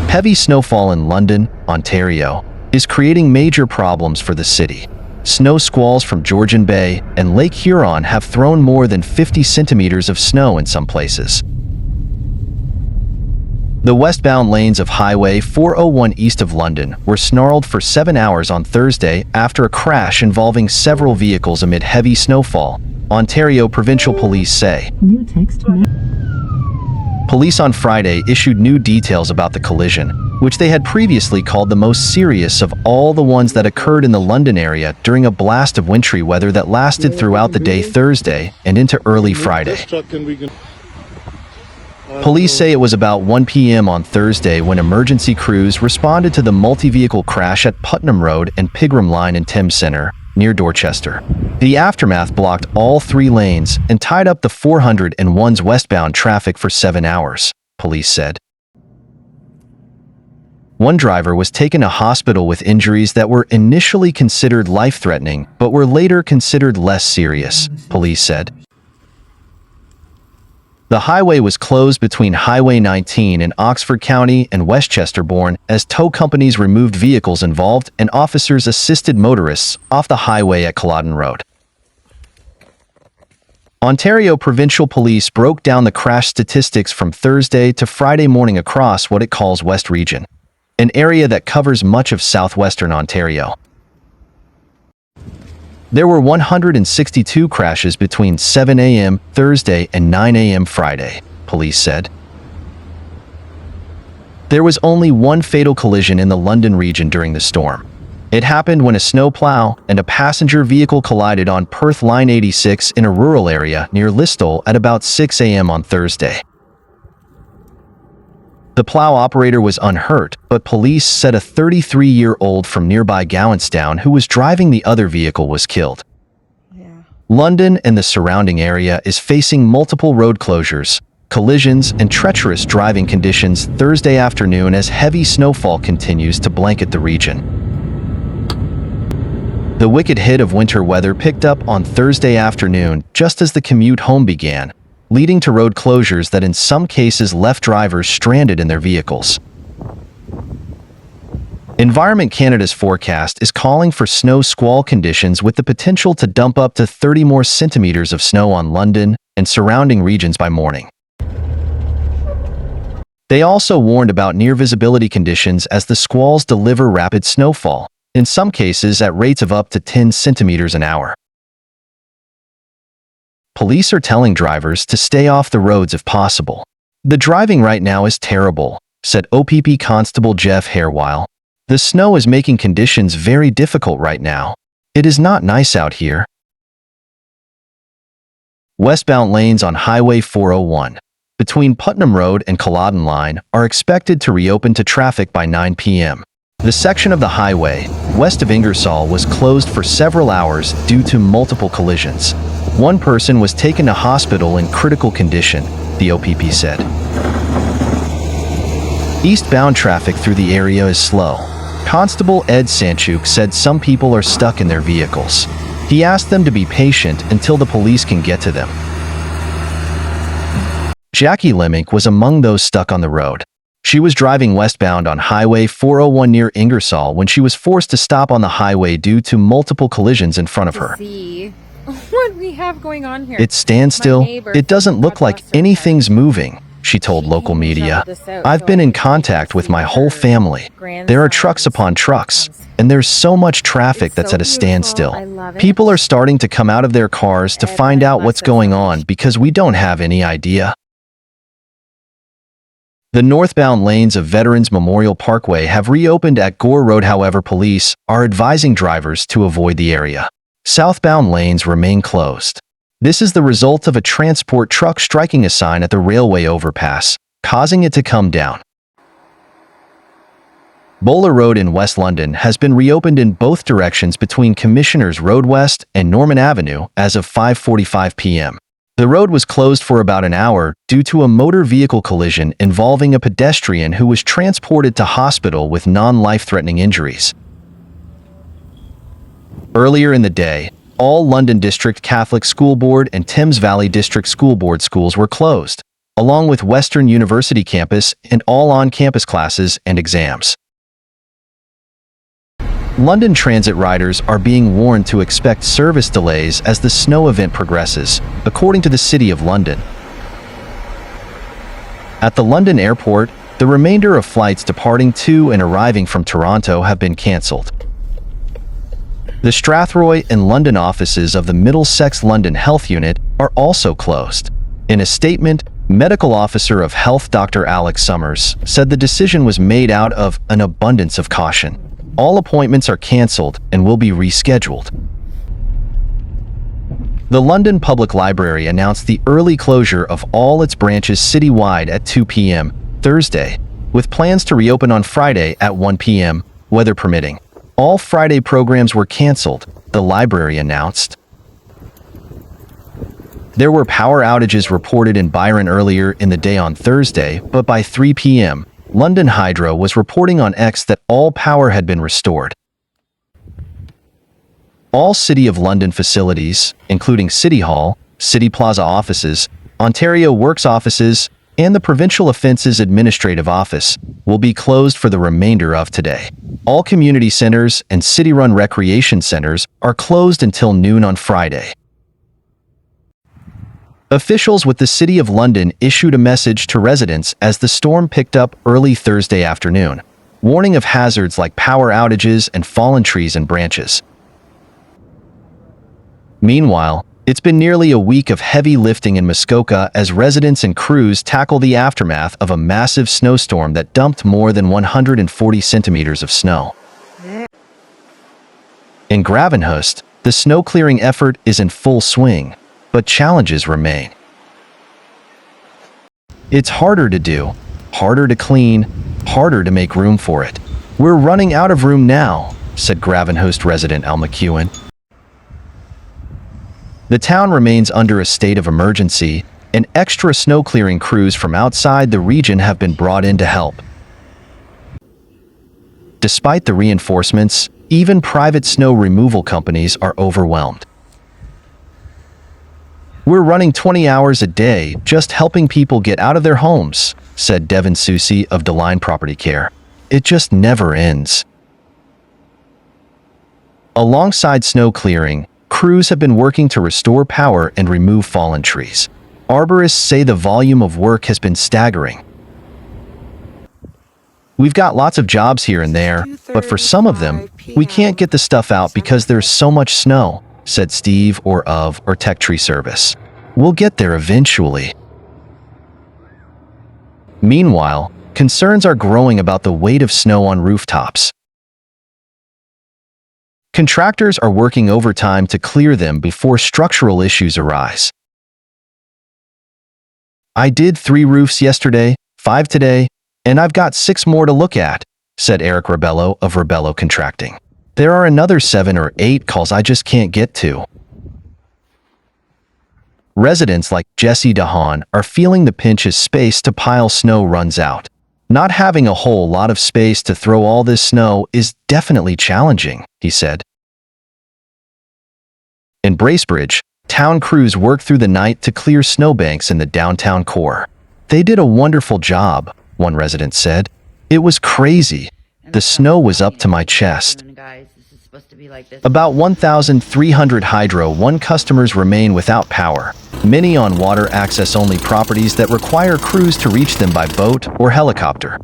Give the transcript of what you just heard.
Heavy snowfall in London, Ontario, is creating major problems for the city. Snow squalls from Georgian Bay and Lake Huron have thrown more than 50 centimeters of snow in some places. The westbound lanes of Highway 401 east of London were snarled for 7 hours on Thursday after a crash involving several vehicles amid heavy snowfall, Ontario Provincial Police say. Police on Friday issued new details about the collision, which they had previously called the most serious of all the ones that occurred in the London area during a blast of wintry weather that lasted throughout the day Thursday and into early Friday. Police say it was about 1 p.m. on Thursday when emergency crews responded to the multi-vehicle crash at Putnam Road and Pigram Line in Thames Centre, near Dorchester. The aftermath blocked all 3 lanes and tied up the 401's westbound traffic for 7 hours, police said. One driver was taken to hospital with injuries that were initially considered life-threatening but were later considered less serious, police said. The highway was closed between Highway 19 in Oxford County and Westchester-Bourne as tow companies removed vehicles involved and officers assisted motorists off the highway at Culloden Road. Ontario Provincial Police broke down the crash statistics from Thursday to Friday morning across what it calls West Region, an area that covers much of southwestern Ontario. There were 162 crashes between 7 a.m. Thursday and 9 a.m. Friday, police said. There was only one fatal collision in the London region during the storm. It happened when a snowplow and a passenger vehicle collided on Perth Line 86 in a rural area near Listowel at about 6 a.m. on Thursday. The plow operator was unhurt, but police said a 33-year-old from nearby Gowanstown who was driving the other vehicle was killed. London and the surrounding area is facing multiple road closures, collisions, and treacherous driving conditions Thursday afternoon as heavy snowfall continues to blanket the region. The wicked hit of winter weather picked up on Thursday afternoon just as the commute home began, leading to road closures that in some cases left drivers stranded in their vehicles. Environment Canada's forecast is calling for snow squall conditions with the potential to dump up to 30 more centimeters of snow on London and surrounding regions by morning. They also warned about near visibility conditions as the squalls deliver rapid snowfall, in some cases at rates of up to 10 centimeters an hour. Police are telling drivers to stay off the roads if possible. The driving right now is terrible, said OPP Constable Jeff Hairwhile. The snow is making conditions very difficult right now. It is not nice out here. Westbound lanes on Highway 401, between Putnam Road and Culloden Line, are expected to reopen to traffic by 9 p.m. The section of the highway, west of Ingersoll, was closed for several hours due to multiple collisions. One person was taken to hospital in critical condition, the OPP said. Eastbound traffic through the area is slow. Constable Ed Sanchuk said some people are stuck in their vehicles. He asked them to be patient until the police can get to them. Jackie Lemink was among those stuck on the road. She was driving westbound on Highway 401 near Ingersoll when she was forced to stop on the highway due to multiple collisions in front of her. See what we have going on here. It stands still. It doesn't look like anything's moving, she told local media. I've been in contact with my whole family. There are trucks upon trucks, and there's so much traffic that's at a standstill. People are starting to come out of their cars to find out what's going on because we don't have any idea. The northbound lanes of Veterans Memorial Parkway have reopened at Gore Road. However, police are advising drivers to avoid the area. Southbound lanes remain closed. This is the result of a transport truck striking a sign at the railway overpass, causing it to come down. Bowler Road in West London has been reopened in both directions between Commissioners Road West and Norman Avenue as of 5:45 p.m. The road was closed for about an hour due to a motor vehicle collision involving a pedestrian who was transported to hospital with non-life-threatening injuries. Earlier in the day, all London District Catholic School Board and Thames Valley District School Board schools were closed, along with Western University campus and all on-campus classes and exams. London Transit riders are being warned to expect service delays as the snow event progresses, according to the City of London. At the London airport, the remainder of flights departing to and arriving from Toronto have been cancelled. The Strathroy and London offices of the Middlesex London Health Unit are also closed. In a statement, Medical Officer of Health Dr. Alex Summers said the decision was made out of an abundance of caution. All appointments are cancelled and will be rescheduled. The London Public Library announced the early closure of all its branches citywide at 2 p.m. Thursday, with plans to reopen on Friday at 1 p.m., weather permitting. All Friday programs were cancelled, the library announced. There were power outages reported in Byron earlier in the day on Thursday, but by 3 p.m., London Hydro was reporting on X that all power had been restored. All City of London facilities, including City Hall, City Plaza offices, Ontario Works offices, and the Provincial Offences Administrative Office, will be closed for the remainder of today. All community centres and city-run recreation centres are closed until noon on Friday. Officials with the City of London issued a message to residents as the storm picked up early Thursday afternoon, warning of hazards like power outages and fallen trees and branches. Meanwhile, it's been nearly a week of heavy lifting in Muskoka as residents and crews tackle the aftermath of a massive snowstorm that dumped more than 140 centimeters of snow. In Gravenhurst, the snow clearing effort is in full swing, but challenges remain. It's harder to do, harder to clean, harder to make room for it. We're running out of room now, said Gravenhurst resident Al McEwen. The town remains under a state of emergency, and extra snow clearing crews from outside the region have been brought in to help. Despite the reinforcements, even private snow removal companies are overwhelmed. We're running 20 hours a day just helping people get out of their homes, said Devin Susi of DeLine Property Care. It just never ends. Alongside snow clearing, crews have been working to restore power and remove fallen trees. Arborists say the volume of work has been staggering. We've got lots of jobs here and there, but for some of them, we can't get the stuff out because there's so much snow, said Steve of Tech Tree Service. We'll get there eventually. Meanwhile, concerns are growing about the weight of snow on rooftops. Contractors are working overtime to clear them before structural issues arise. I did 3 roofs yesterday, 5 today, and I've got 6 more to look at, said Eric Rebello of Rebello Contracting. There are another 7 or 8 calls I just can't get to. Residents like Jesse DeHaan are feeling the pinch as space to pile snow runs out. Not having a whole lot of space to throw all this snow is definitely challenging, he said. In Bracebridge, town crews worked through the night to clear snowbanks in the downtown core. They did a wonderful job, one resident said. It was crazy. The snow was up to my chest. About 1,300 Hydro One customers remain without power, many on water access-only properties that require crews to reach them by boat or helicopter.